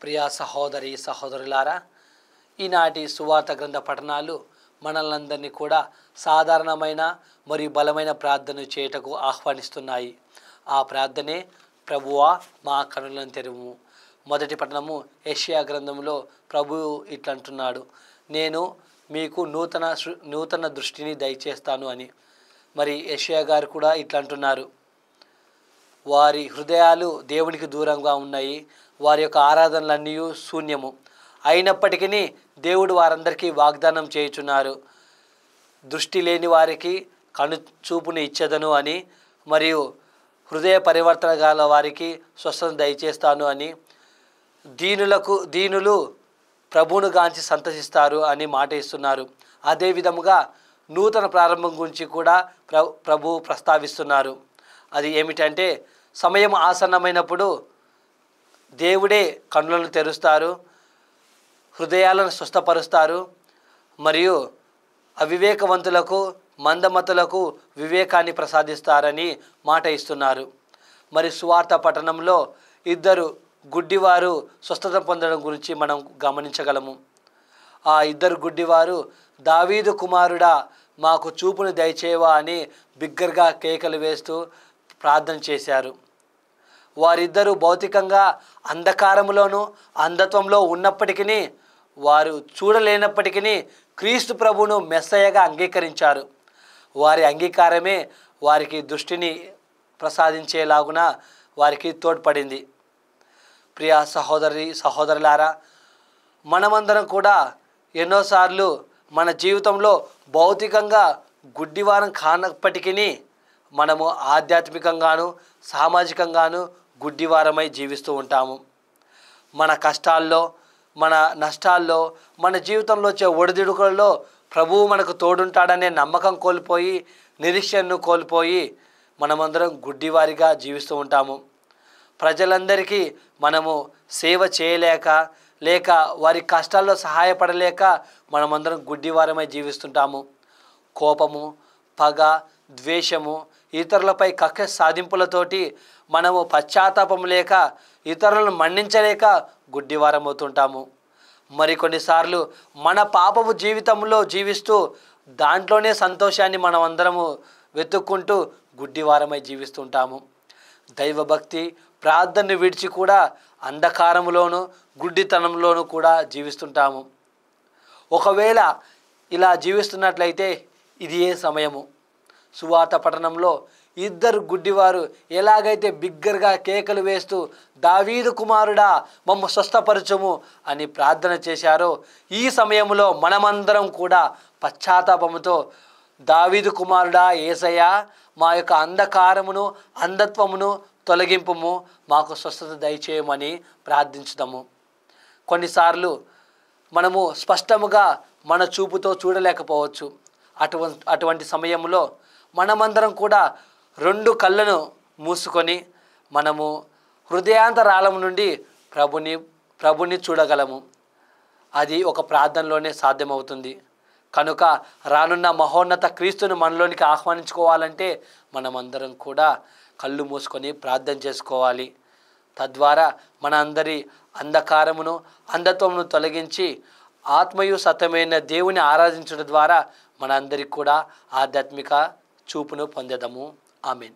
ప్రియ సహోదరి సహోదరులారా, ఈనాటి సువార్త గ్రంథ పఠనాలు మనల్నందరినీ కూడా సాధారణమైన మరియు బలమైన ప్రార్థన చేయటకు ఆహ్వానిస్తున్నాయి. ఆ ప్రార్థనే, ప్రభువా మా కనులను తెరువు. మొదటి పఠనము యెషయా గ్రంథంలో ప్రభువు ఇట్లంటున్నాడు, నేను మీకు నూతన దృష్టిని దయచేస్తాను అని. మరి యెషయా గారు కూడా ఇట్లంటున్నారు, వారి హృదయాలు దేవునికి దూరంగా ఉన్నాయి, వారి యొక్క ఆరాధనలన్నీ శూన్యము. అయినప్పటికీ దేవుడు వారందరికీ వాగ్దానం చేయుచున్నారు, దృష్టి లేని వారికి కనుచూపుని ఇచ్చేదను అని, మరియు హృదయ పరివర్తన గల వారికి స్వస్థత దయచేస్తాను అని, దీనులు ప్రభువును గాంచి సంతసిస్తారు అని మాట ఇస్తున్నారు. అదేవిధముగా నూతన ప్రారంభం గురించి కూడా ప్రభువు ప్రస్తావిస్తున్నారు. అది ఏమిటంటే, సమయం ఆసన్నమైనప్పుడు దేవుడే కన్నులను తెరుస్తారు, హృదయాలను స్వస్థపరుస్తారు, మరియు అవివేకవంతులకు మందమతులకు వివేకాన్ని ప్రసాదిస్తారని మాట ఇస్తున్నారు. మరి సువార్త పట్టణంలో ఇద్దరు గుడ్డివారు స్వస్థత పొందడం గురించి మనం గమనించగలము. ఆ ఇద్దరు గుడ్డివారు, దావీదు కుమారుడా మాకు చూపును దయచేవా అని బిగ్గరగా కేకలు వేస్తూ ప్రార్థన చేశారు. వారిద్దరూ భౌతికంగా అంధకారంలోనూ అంధత్వంలో ఉన్నప్పటికీ, వారు చూడలేనప్పటికీ క్రీస్తు ప్రభువును మెస్సయ్యగా అంగీకరించారు. వారి అంగీకారమే వారికి దృష్టిని ప్రసాదించేలాగున వారికి తోడ్పడింది. ప్రియ సహోదరి సహోదరులారా, మనమందరం కూడా ఎన్నోసార్లు మన జీవితంలో భౌతికంగా గుడ్డివారం కానప్పటికీ మనము ఆధ్యాత్మికంగాను సామాజికంగాను గుడ్డివారమై జీవిస్తూ ఉంటాము. మన కష్టాల్లో, మన నష్టాల్లో, మన జీవితంలో వచ్చే ఒడిదుడుకులలో ప్రభువు మనకు తోడుంటాడనే నమ్మకం కోల్పోయి, నిరీక్షణను కోల్పోయి మనమందరం గుడ్డివారిగా జీవిస్తూ ఉంటాము. ప్రజలందరికీ మనము సేవ చేయలేక, లేక వారి కష్టాల్లో సహాయపడలేక మనమందరం గుడ్డివారమై జీవిస్తుంటాము. కోపము, పగ, ద్వేషము, ఇతరులపై కక్ష సాధింపులతోటి మనము పశ్చాత్తాపం లేక, ఇతరులను మన్నించలేక గుడ్డివారమవుతుంటాము. మరికొన్నిసార్లు మన పాపపు జీవితంలో జీవిస్తూ దాంట్లోనే సంతోషాన్ని మనం అందరము వెతుక్కుంటూ గుడ్డివారమై జీవిస్తుంటాము. దైవభక్తి, ప్రార్థనను విడిచి కూడా అంధకారంలోనూ గుడ్డితనంలోనూ కూడా జీవిస్తుంటాము. ఒకవేళ ఇలా జీవిస్తున్నట్లయితే ఇది ఏ సమయము? సువార్త పట్టణంలో ఇద్దరు గుడ్డివారు ఎలాగైతే బిగ్గరగా కేకలు వేస్తూ దావీదు కుమారుడా మమ్ము స్వస్థపరచుము అని ప్రార్థన చేశారో, ఈ సమయంలో మనమందరం కూడా పశ్చాత్తాపముతో దావీదు కుమారుడా యేసయ్యా, మా యొక్క అంధకారమును అంధత్వమును తొలగింపుము, మాకు స్వస్థత దయచేయమని ప్రార్థించుదాము. కొన్నిసార్లు మనము స్పష్టముగా మన చూపుతో చూడలేకపోవచ్చు. అటువంటి సమయంలో మనమందరం కూడా రెండు కళ్ళను మూసుకొని మనము హృదయాంతరాళం నుండి ప్రభుని చూడగలము. అది ఒక ప్రార్థనలోనే సాధ్యమవుతుంది. కనుక రానున్న మహోన్నత క్రీస్తును మనలోనికి ఆహ్వానించుకోవాలంటే మనమందరం కూడా కళ్ళు మూసుకొని ప్రార్థన చేసుకోవాలి. తద్వారా మన అందరి అంధకారమును అంధత్వమును తొలగించి ఆత్మయు సత్యమైన దేవుని ఆరాధించడం ద్వారా మన అందరికి కూడా ఆధ్యాత్మిక చూపును పొందేదము. ఆమేన్.